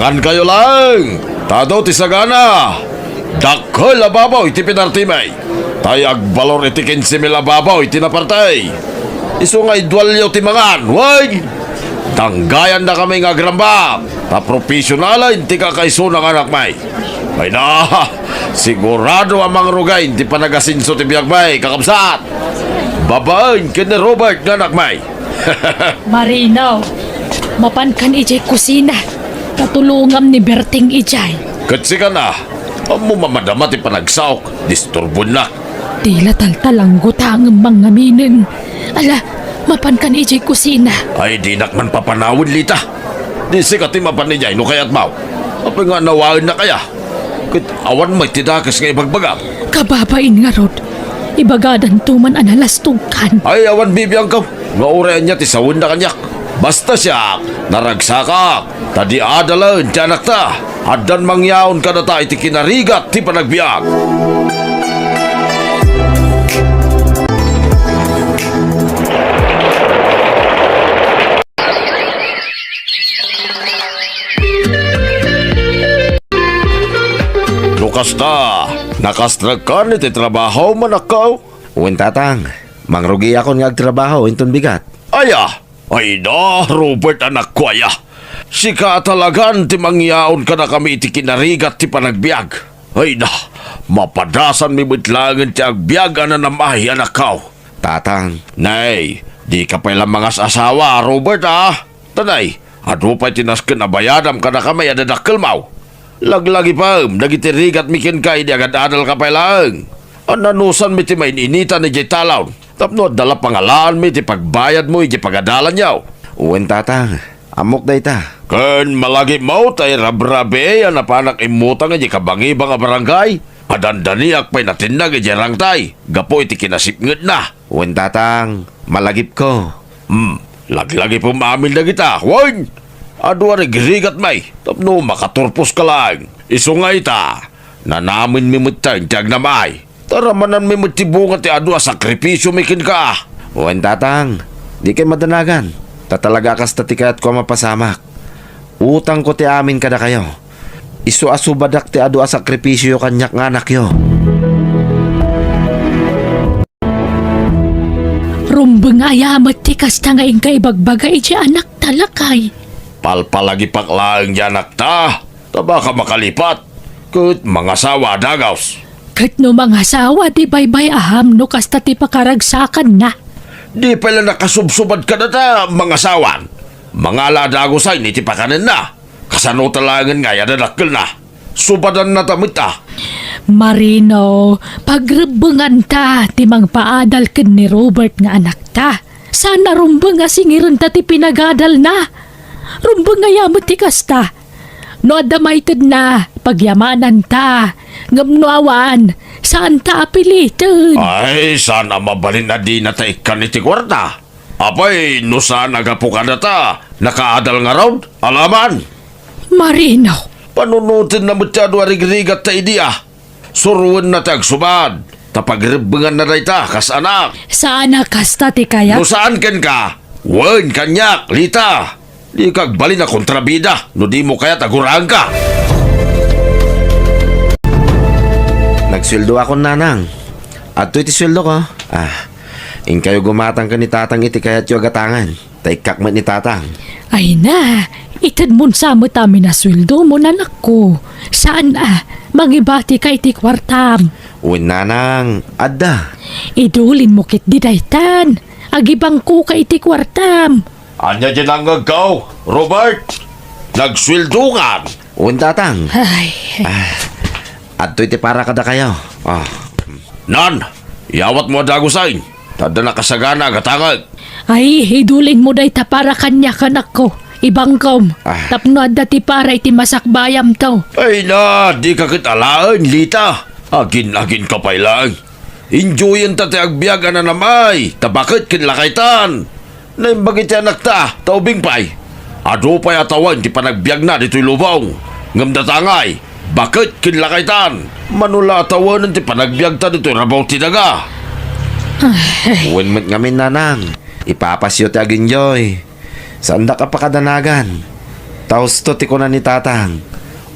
Tanan kayo lang. Tado ti sagana. Dakol ababaw iti pinartimay. Tayag balor iti 15,000 ababaw iti napartay. Iso nga idwalyo ti mangan. Wag! Tanggayan na kami nga gramba. Ta profesionala inti ka kayso ng anak may. Ay na, sigurado amang rugay inti pa nagasinso ti biyag may kakabsat. Babain ka ni Robert nga anak may. Marinaw, mapan kan ijay kusina. Katulungam ni Berting ijay. Katsi ka na. Amo mamadama ti panagsaok. Disturbon na. Tila taltalang gutang mga minin. Ala, mapan kan ijay kusina. Ay di nakman papanawin lita. Di sikat ti mapanijay no kayat mau. Apa nga nawaan na kaya. Kit awan may tidakas nga ibagbagam. Kababain nga rod. Ibagadan tuman analastugkan. Ay awan bibiyang ka. Nga urean niya ti sawin na kanyak. Basta siya naragsakak. Tadi adalan ti anak ta. Adan mangyaon ka na ta iti kinarigat ti panagbiag. Kasta, nakastrag ka ni ti trabaho manakaw. Uwin tatang, mangrugi ako nga agtrabaho inton bigat. Aya, ay na, Robert anak ko aya. Sika talagan ti mangyaon ka na kami iti kinarigat ti panagbiag. Ay na, mapadasan mi bitlangan ti agbiag na namay anak kaw. Tatang, Nay, di ka pa ilang mga asawa, Robert Tanay, ado pa'y tinasken na bayadam ka na kami adadakkel mau. Laglagi pa, nagitirigat mikin ka, hindi agad adal ka pa lang. Ananusan mi ti maininitan ni jay talaw. Tapno, dala pangalaan mi ti pagbayad mo, iti pagadalan yaw. uwin tatang, amok day ta. Ken malagi mo tay rabrabe, yan na panak imutang iti kabangi-bang a barangay. Adandaniak pa'y natinag iti rangtay. Gapo iti kinasipnged na. Uwin tatang, malagip ko. Laglagi po maamin na kita, Wayne! Adwa nagrigat may, tapno makaturpos ka lang. Iso nga ita, na namin mimutang tiyag na may. Taramanan mimutibungan ti adwa sakripisyo mikin ka. Uwin tatang, di kay madanagan. Tatalaga kas tatikayat ko mapasamak. Utang ko ti amin kada kayo. Isu asubadak ti adu sakripisyo kanyak nga anak yo. Rumbeng ayamat ti kasta nga ingkay bagbaga iti anak talakay. Palpalagi paklang yanak ta, taba ka makalipat. Kut mga sawa dagaws. Kat no mga asawa di baybay aham no kasta ti pakaragsakan na. Di pala nakasubsubad ka na ta, mga sawan. Mga ladagosay ni tipakanan na. Kasano talangan nga yadadakkel na. Subadan na tamit ta. Marino, pagrebengan ta ti mangpaadal ken ni Robert nga anak ta. Sana rumbeng nga singiran ta ti pinagadal na. Rumbeng nga yamot ti kasta. No adamaited na, pagyamanan ta. Ngamnoawan, saan ta apilited? Ay, sana mabalin na di na ta ikan iti kwarta. Apay, no saan agapo ka na ta? Nakaadal nga raw? Alaman? Marino, Panunutin na masyado arigrigat ta idiya. Suruan na tagsubad. Tapagribangan na rin ta, kas anak. sana kasta ti kaya? No saan ken ka? Wen, kanyak, lita. Di kagbali na kontrabida. No di mo kaya taguraan ka. Nagsweldo ako nanang. At iti sweldo ko. In kayo gumatang ka ni tatang iti kayat yo agatangan. Taikak man ni tatang. Ay na, itad mo sa mo tami na sweldo mo nanak ko. Saan mangibati ka iti kwartam. Uwin nanang, adda. Idulin mo kit di daytan. Agibang ko ka iti kwartam. Anya dyan ang gagaw, Robert. Nagswildukan. Uwin tatang. Ay, At iti para kada kayo. Nan, iawat mo dagusain. Tada nakasagana agatangag. ay idulin mo day ta para kanya kanak ko. Ibang kom. Tapno adda ti para iti masakbayam to. Ay na, di ka kitalaan, Lita. Agin-agin ka pa lang. Enjoyin ta ti agbiyaga na namay. Tabakit kinlakaitan. Naimbagit anak ta, taubing pay. Ado pa'y atawan ti panagbiag na dito'y lubong. Ngamdatangay, bakit kinlakaitan? Manula atawan ti panagbiag ta dito'y rabaw tinaga. Uwin mo't ngamin nanang. Ipapasyo ti aginjoy. Saan da ka pa kadanagan? Taos to ti ko na ni tatang.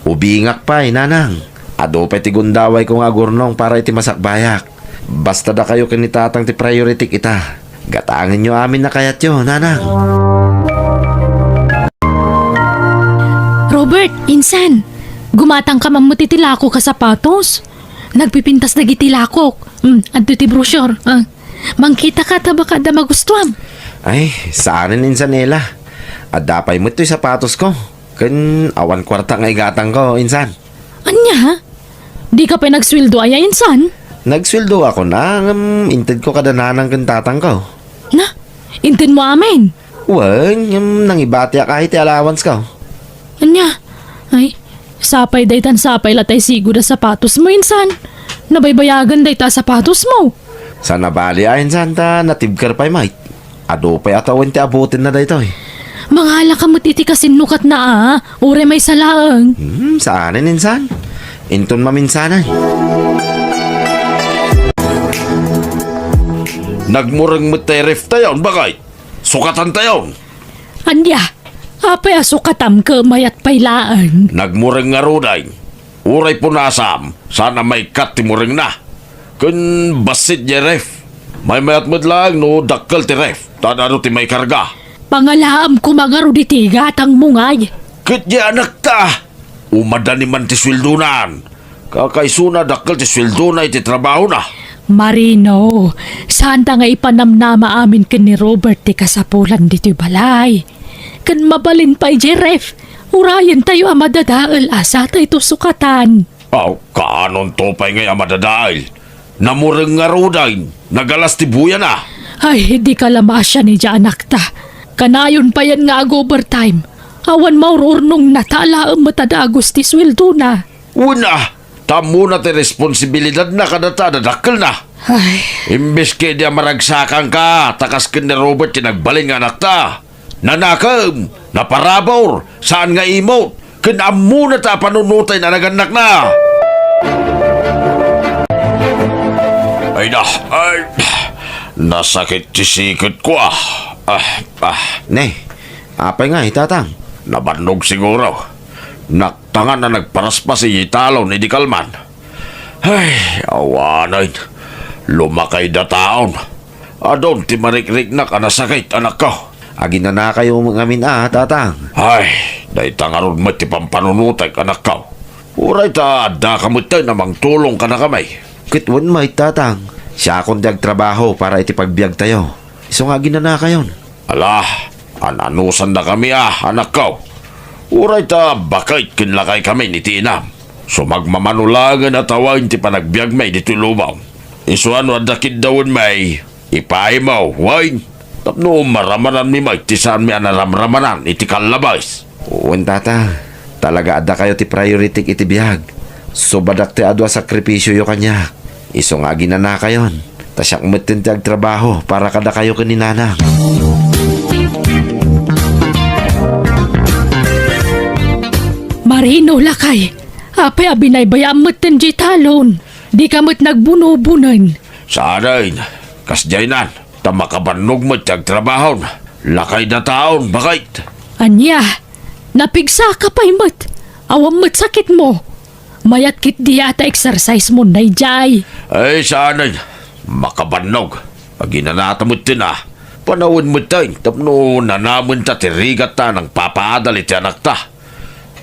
Ubingak pa nanang. Ado pa ti gundaway ko nga gurnong para iti masakbayak. Basta da kayo ni tatang ti priority kita. Gatangin nyo amin na kayat yun, nanang. Robert, insan, gumatang ka mamutitilako ka sapatos. Nagpipintas na gitilakok. Adto ti brochure. Mangkita ka ta baka da magustuhan. Ay, saanin insan nila. At dapay mo ito'y sapatos ko. Kan awan kwarta nga igatang ko, insan. Anya? Di ka pa nagsweldo aya, insan? Nagsweldo ako na, intid ko kadananang kan tatang ko. Na, intin mo amin. Wan, nang ibati kahit allowance ko. Anya? Ay, sapay daytan sapay latay sigo da sapatos mo, insan. Nabaybayagan dayta sapatos mo. Sana bali ayin santa, natibkar pa'y mait. Ado pa'y atawin ti abutin na dayto eh. Mangala ka mo't iti kasinukat na ure may salaang. Saanin insan? Inton maminsanay. Nagmurang mo tayo ref tayon, bakay? Sukatan tayon. Anya, apay asukatam ka mayat pailaan. Nagmurang nga ruday. Uray punasam, sana may kat ti murang na. Kun basit niya ref. May mayat mo lang no dakkel ti ref. Tadano ti may karga. Pangalaam ko mga ruditi gatang mungay. Kat niya anak ta. Umadani man ti sweldunan. Kakaisuna dakkel ti sweldo na iti trabaho na. Marino, saan ta nga ipanamnama amin ken ni Robert ti kasapulan dito'y balay. Kan mabalin pa'y Jeref, urayan tayo amadadaal asa tayo to sukatan. Aw, kaanon to pa'y ngay amadadail. Namurang nga ruday. Nagalas ti buya na. Ay, di ka lamasya ni dya anak ta. Kanayon pa yan nga ag overtime. Awan maururnong natala ang matadagos ti sweldo na. Una, tamo na ti responsibilidad na kadata dadakkel na. Ay, Imbes kaya di maragsakan ka, takas ka ni Robert yung nagbaling anak ta. Nanakam, naparabor, saan nga imo? Kinamo na ta panunutay na naganak na. Ay, nasakit ti sikot ko Ne, apay nga tatang. Nabanog siguro. Naktangan na nagparaspas si Italo ni Di Kalman. Ay, awanay. Lumakay da taon. Adon ti marikrik na ka nasakit anak ko. Agi na kayo ngamin tatang. Ay, dahi tangarod mo ti pampanunutay anak ko. Uray ta, da kamutay namang tulong ka na kamay. Kitwan may tatang. Siya akong trabaho para itipagbiag tayo. Iso nga ginana kayon. Ala, ananusan na kami anak ko. Uray ta, bakit kinlakay kami ni Tinam. So magmamanulangan at tawagin ti panagbiag may dito lubaw. Isuan wadakid dawon may, ipay mo, wine. Tapno maramanan mi may, tisaan mi anaramramanan, iti kalabas. Uwan tatang. Talaga ada kayo ti priority iti biyag. So badak ti adwa sakripisyo yo kanya. Iso nga ginana kayon. Tasyak metin ti agtrabaho para kada kayo kaninanang. Marino lakay. Apay abinay mo ten di talon. Di ka mo't nagbuno-bunan. Saanin, kasjaynan, tamakabanog mo tiyag trabaho. Lakay na taon, bakit? Anya, napigsa ka pa'y mo't. Awam mo't sakit mo. Mayat kit di ata exercise mo na jay. Ay, saanin, makabanog. Paginanata mo tina. Panawin mo tayo, tapno nanamun ta tirigat ta ng papaadal iti anak ta.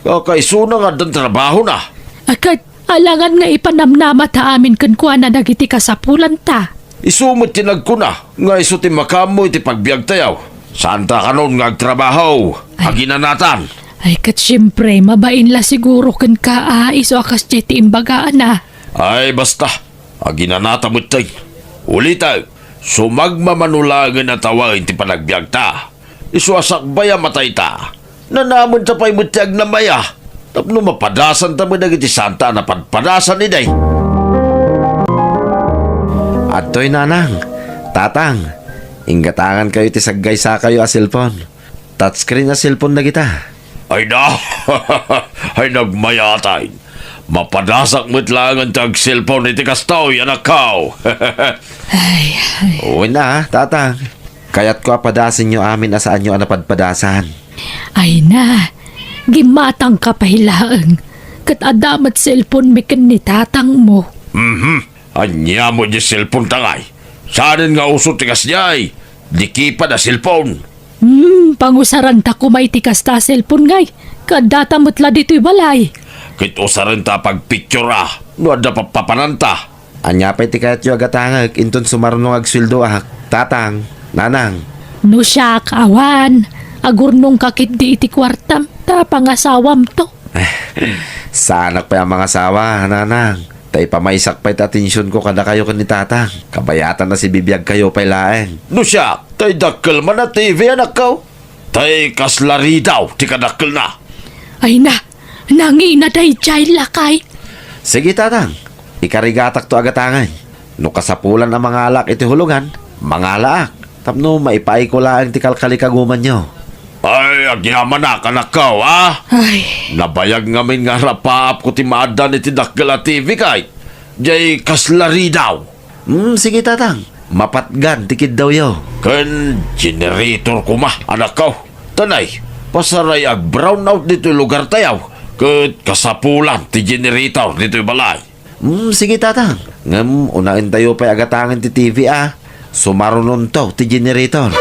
Kakaisuna nga dan trabaho na. Akat, alangan nga ipanamnama ta amin kan kuha na nagiti kasapulan ta. Isumot tinag ko na, nga iso ti makamo iti pagbiag tayaw. Saan ta kanon nga agtrabaho? Paginanatan. Ay kat siyempre, mabain la siguro kan ka iso akas di ti imbagaan na. Ay, basta. Aginanata mo tayo. Ulita, sumagmamanulangan na tawagin ti panagbiag ta. Iso asakbaya matay ta. Nanamon ta pa'y mutiag na maya. Tapno mapadasan ta mo nagiti santa na padpadasan ni day. Atoy nanang. Tatang. Inggatangan kayo ti saggay sa kayo a cellphone. Touchscreen a cellphone na kita. Ay na, ay nagmayatay. Mapadasak mo't lang ang tag cellphone iti kastaw, anak ko. Uwi na tatang. Kaya't ko apadasin nyo amin asaan nyo anapadpadasan. Ay na, gimatang kapahilaan. Kat adamat cellphone mikan ni tatang mo. Anya mo di cellphone tangay. Saanin nga uso tikas niya ay. Di kipa na cellphone. Pangusaran ta ko may tikas ta cellphone ngay. Kadatamot la dito'y balay. Kit usarin ta pagpicture no ada papananta. Anya pa'y tikayat yu agatangag, inton sumarunong agsildo tatang, nanang. No siya awan. Agurnong kakit di iti kwartam. Ta pangasawam to. Sanak pa ang mga asawa, nanang. Tay pamaysak pa'y atensyon ko kada kayo ni tatang. Kabayatan na si bibiyag kayo pa'y laeng. No siya, tay dakkel man na TV anak ko. Tay kaslari daw, ti kadakkel na. Ay na. Nangina day jay lakay. Sige tatang, ikarigatak to agatangan. No kasapulan ang mga alak iti hulugan, mga alak. Tapno maipay ko laang ti kalkalikaguman nyo. Ay, agyaman na kanak ko, Ay. Nabayag ngamin nga rapaap ko ti maadan iti dakkel a TV kay. Jay kaslari daw. Sige tatang, mapatgan tikid daw yo. Ken generator ko ma, anak ko. Tanay, pasaray ag brown out dito lugar tayaw. Ket kasapulan ti generator dito balay. Sige tatang, ngam unain tayo pa'y agatangan ti TV Sumarunon to ti generator.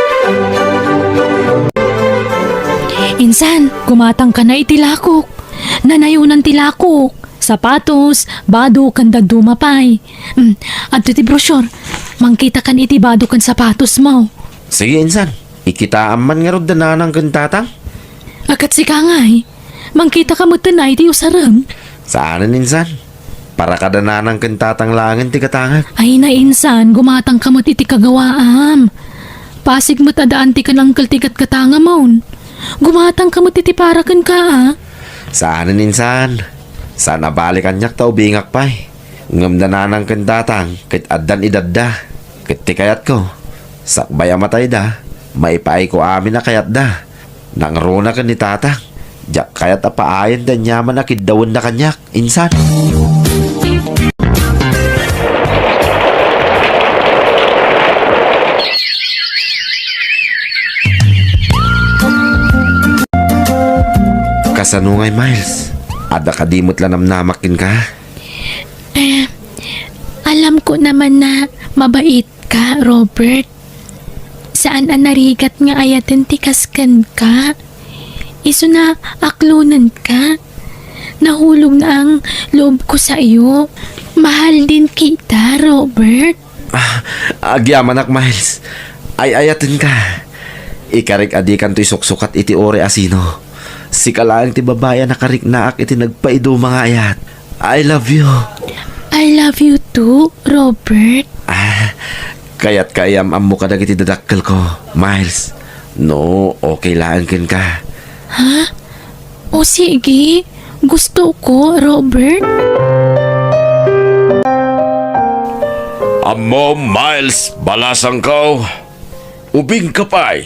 Insan, kumatang ka na itilakok. Nanayunan tilakok. Sapatos, bado kan dumapay. Adto ti brochure. Mangkita kan iti bado kan sapatos mo. Sige insan, ikitaan man nga rod dananang kan tatang. Akat si kangay. Mangkita ka mo tanay ti usaram. Saanan insan? Para kadananang kan tatang langin ti katangag. Ay na insan, gumatang ka mo iti kagawaam. Pasig mo tadaan ti kanangkal tikat katanga mo. Gumatang ka mo iti parakan ka Saanan insan? Sana balikan nyak tao bingak pa'y. Ngam dananang kan tatang, kit addan idadda. Kit ti kayat ko. Sakbay matay da, maipay ko amin na kayat da. Nangruna ka ni tatang. Diyak kayat apaayan da nyaman na kidawin na kanyak, insan. Kasanungay Miles, ada kadimot lang namnamakin ka. Alam ko naman na mabait ka, Robert. Saan ang narigat nga ayatin tikaskan ka? Iso na aklunan ka. Nahulog na ang loob ko sa iyo. Mahal din kita, Robert. Agyaman ak Miles, ay ayatin ka. Ikarik adikan to'y suksukat iti ore asino. Si kalaang ti babaya nakarik naak iti nagpaido mga ayat. I love you. I love you too, Robert. Kaya't kayam mo kadag iti dadakkel ko, Miles. No, okay lang kin ka. O sige, gusto ko, Robert. Amo, Miles, balasang ko. Ubing ka pa'y.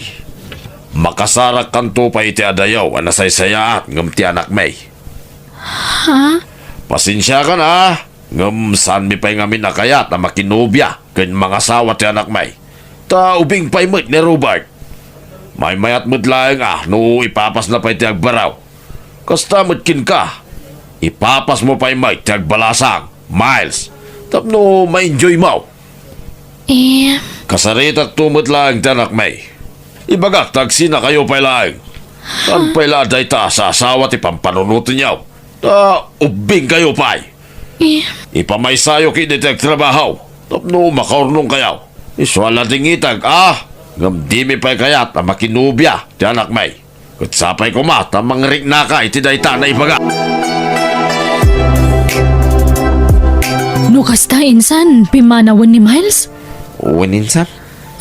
Makasarak kanto pa iti adayaw, anasaysayaat, ngam ti anak may. Pasensya ka na, ngam saan mi pa'y ngamin nakayat na makinubya, ken mga sawa ti anak may. Ta ubing pa'y mo't ni Robert. May mayat mo't laeng no ipapas na pa'y ti agbaraw. Kasta mo't kin ka. Ipapas mo pa'y mo't ti agbalasang, Miles. Tapno ma-enjoy mo. Kasaritak tumot laeng ti anak may. Ibagak tagsi na kayo pa'y laeng. Tan pa'y laday ta sa asawa ti pampanunutin niyaw. Ta ubing kayo pa'y. Ipamaysayo ki diti agtrabaho. Tapno makaurnong kayaw. Iswala tingitag ngam di mi pa'y kayat na makinubya ti anak may. Kutsapay ko ta mangrik na ka iti dayta na ibaga. No kasta insan, pimanawan ni Miles? Uwan insan?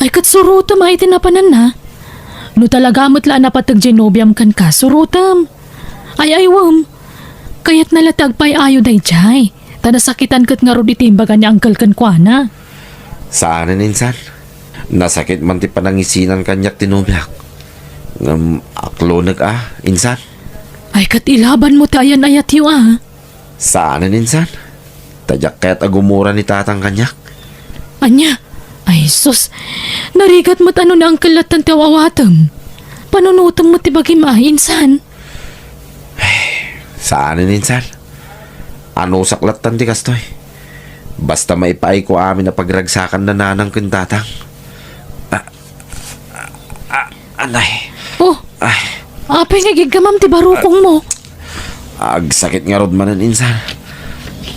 Ay kat surutam ay tinapanan na. No talaga mo't laan napatag genobiam kan ka, surutam. Ay aywam. Kaya't nalatag pa'y ayo day jay. Tanasakitan kat nga ro itimbagan niya angkal kan kwa na. Saanan insan? Nasakit man ti panangisinan kanyak tinubyak. Ngam aklonag insan? Ay kat ilaban mo tayan ayat yu Saanan insan? Tadyak kaya't agumura ni tatang kanyak. Anya? Ay sus, narigat mo't ano na ang kalatan tawawatam. Panunutam mo tibagi insan. Saan insan? Ano saklatan ti kastoy? Basta maipaay ko amin na pagragsakan na nanang kintatang. Anay. Oh, Ay, apay nga gigamam ti barukong mo. agsakit nga rod manan insan.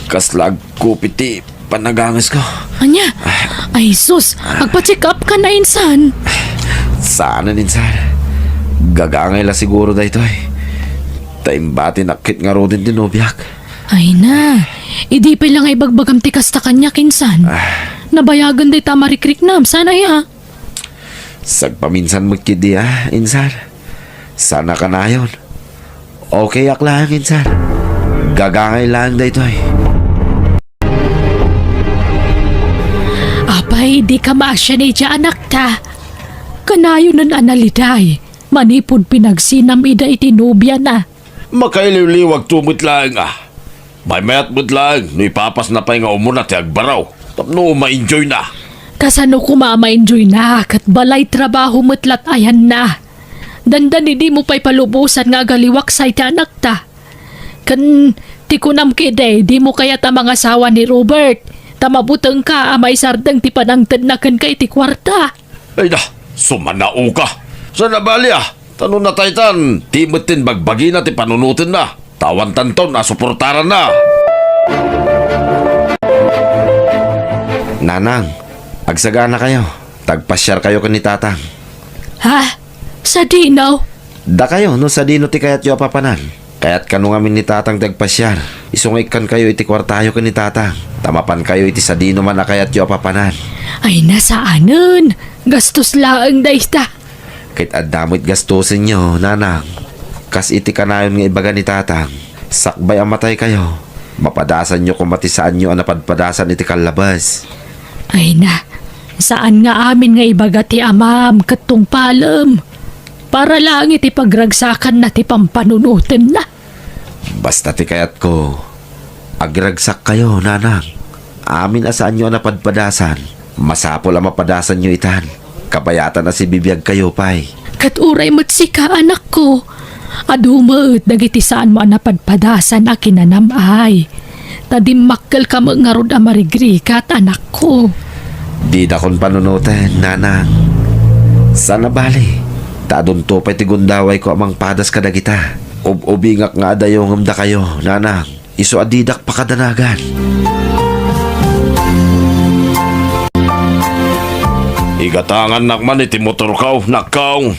Kaslag kupiti panagangas ko. Anya? Ay sus, agpa-check up ka na insan. Saan insan? Gagangay la siguro da ito eh. Taimbati nakit nga rodin dinobyak. Ay na, idi pa lang ay bagbagam ti kasta kanya kinsan. Nabayagan day tamarikrik nam, sana ya. Sagpaminsan magkidi insan. Sana ka na yun. Okay aklang insan. Gagangay lang da ito eh. Apay, di ka maasya ni dya anak ta. Kanayo nan analiday. Manipod pinagsinam ida itinubya na. Makailiwliwag tumit lang May mayat mo't lang, no ipapas na pa nga umuna ti agbaraw. Tapno ma-enjoy na. Kasano ko ma-enjoy na, kat balay trabaho matlat ayan na. Dandan hindi mo pa'y palubusan nga galiwak sa iti anak ta. Kan, ti kunam kide, di mo kaya ta mga asawa ni Robert. Tamabutang ka, amay sardang ti panangtad na kan kay ti kwarta. Ay na, sumanao ka. Sa nabali tanong na taytan, timutin bagbagi na ti panunutin na. Tawan tanton na suportaran na. Nanang, agsagana kayo. Tagpasyar kayo kan ni tatang. Ha? Sa dinaw? Da kayo no sa dino ti kayat yo papanan. Kaya't kanu ngamin ni tatang tagpasyar. Isungay kan kayo iti kwartayo kan ni tatang. Tamapan kayo iti sa dino man na kayat yo papanan. Ay nasaanan. Gastos laang dayta. Kahit adamit gastusin nyo, nanang. Kas iti kanayon nga ibaga ni tatang. Sakbay ang matay kayo. Mapadasan nyo kung matisaan nyo ang napadpadasan iti kalabas. Ay na, saan nga amin nga ibaga ti amam katong palam. Para lang iti pagragsakan na ti pampanunutin na. Basta ti kayat ko, agragsak kayo, nanang. Amin asaan nyo ang napadpadasan. Masapol ang mapadasan nyo itan. Kabayatan na si bibiyag kayo, pay. Katuray mo't sika anak ko. Adumat, dagiti saan mo napadpadasan a kinanamay. Tadimakkel ka mga rod amarigrikat anak ko. Di na kon panunutin, nanang. Sana bali. Tadon to pa'y tigundaway ko amang padas kadagita. Ubingak nga adayong hamda kayo, nanang. Iso adidak pakadanagan. Igatangan nakman iti motor kaw, nakaw.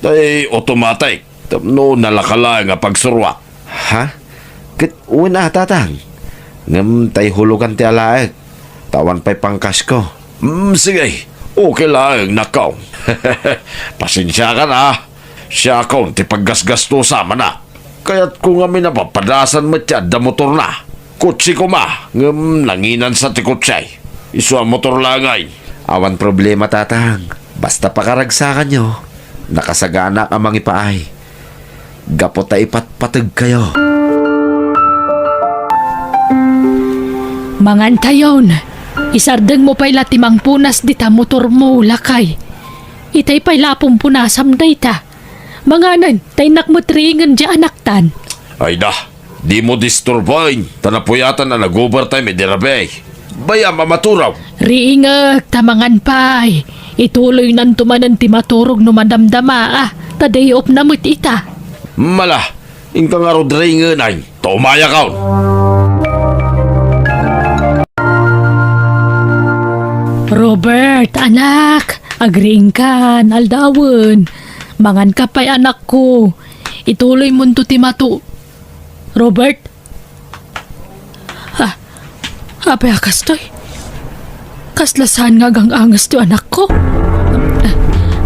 Day automatic. Tapno nalakala nga pagsurwa. Ha? Kit una tatang. Ngam tay hulugan ti alaek. Tawan pa'y pangkas ko. Sige. Okay lang, nakaw. Pasensya ka na. Siya ako, ti paggasgasto sama na. Kaya't kung kami napapadasan mo tiyan da motor na. Kutsi ko ma. Ngam nanginan sa ti kutsay. Isu ang motor langay. Awan problema tatang. Basta pakaragsakan nyo. Nakasagana ang mangipaay. Gapot ta ipatpatag kayo. Mangantayon, isardeng mo pa'y latimang punas di ta motor mo lakay. Itay pa'y lapong punasam day ta. Manganan, tay nakmatringan di anaktan. Ay da, di mo disturbain. Tanapuyatan na nag-overtime edirabe. Baya mamaturaw. Riingag, tamangan pa'y. Ituloy nan tumanan ti maturog no madamdama taday op na mo't ita. Mala, ingka nga rodray nga nay. Tumaya kaon. Robert, anak, agring kan, aldawan. Mangan ka pa'y anak ko. Ituloy mo to ti matu. Robert? Apay akastoy. Kaslasan nga gang angas ti anak ko.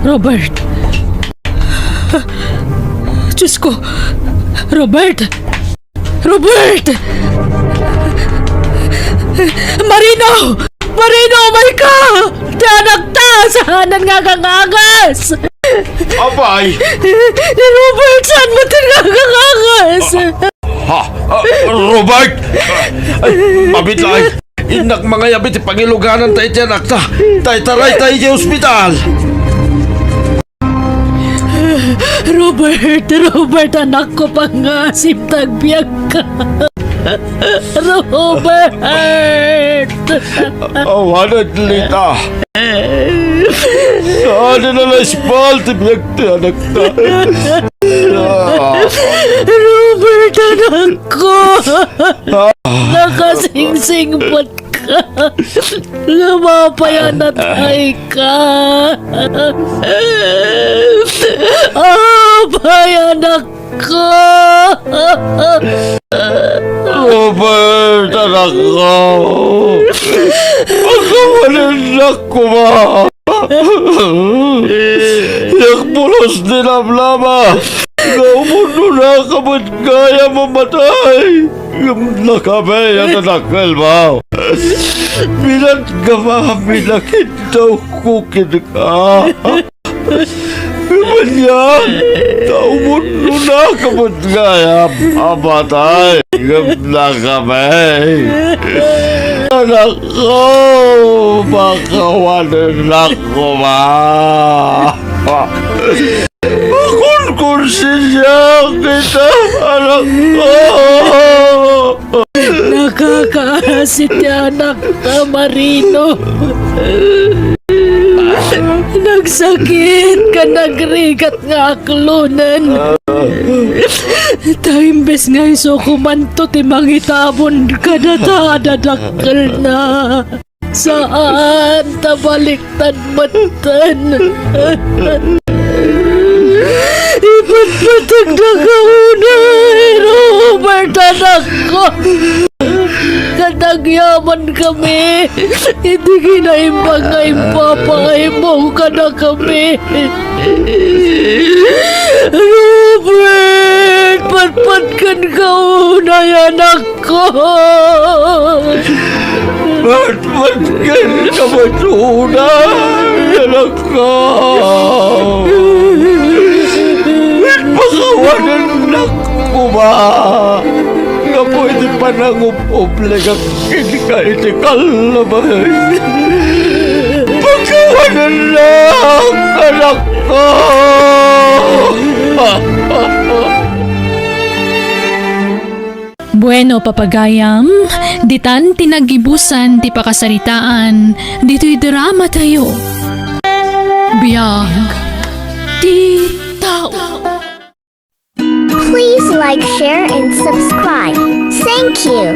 Robert. Diyos ko. Robert! Robert! Marino! Marino, umay ka! Tiyanak ta! Sahanan nga kang agas! Abay! Ni Robert, saan mo tinagang agas? Robert! Mabit lang! Inak mga yabit, pangiluganan tayo tiyanak ta! Tayo taray tayo sa ospital! Robert, anak ko pangasip tagbiag ka. Robert! Awanan lita. Sana na lang spal, tibiyag ti anak ta. Robert, anak ko! Nakasingsing-pot ka. Lumapayan at ay ka. Anak ko! Robert, anak ko. Pagkawanan ko ba? Yakpulos dinamlama. Gaumuno na kabut kaya mamatay. Nakabay at anakal ba? Bilat ka ba? Binakit daw kukid ka. Ganyan, taumuno na kabut kaya mamatay. Nakabay. Anak ko, makawanan ako ba? Konsensya kita, anak ko. Nakakaasit niya, anak na Marino. Nagsakit ka, nagrigat nga aklunan. Taimbes nga iso kumanto timang itabon ka na dadakal na. Saan tabaliktad matan? Ipatpatag na kaunay, Robert, anak ko. Katagyaman kami. Hindi kinaimbang nga impapangay mo ka na kami. Robert, patpatkan kaunay, anak ko. Patpatkan ka matunay, anak ko. Pakawanan ako ba? Nga pwede pa nangupuble ka kinikaitikal na ba? Pakawanan lang, anak ko! Bueno, papagayam, ditan tinagibusan ti pakasaritaan, dito'y drama tayo. Biyag, ti tao. Please like, share, and subscribe. Thank you.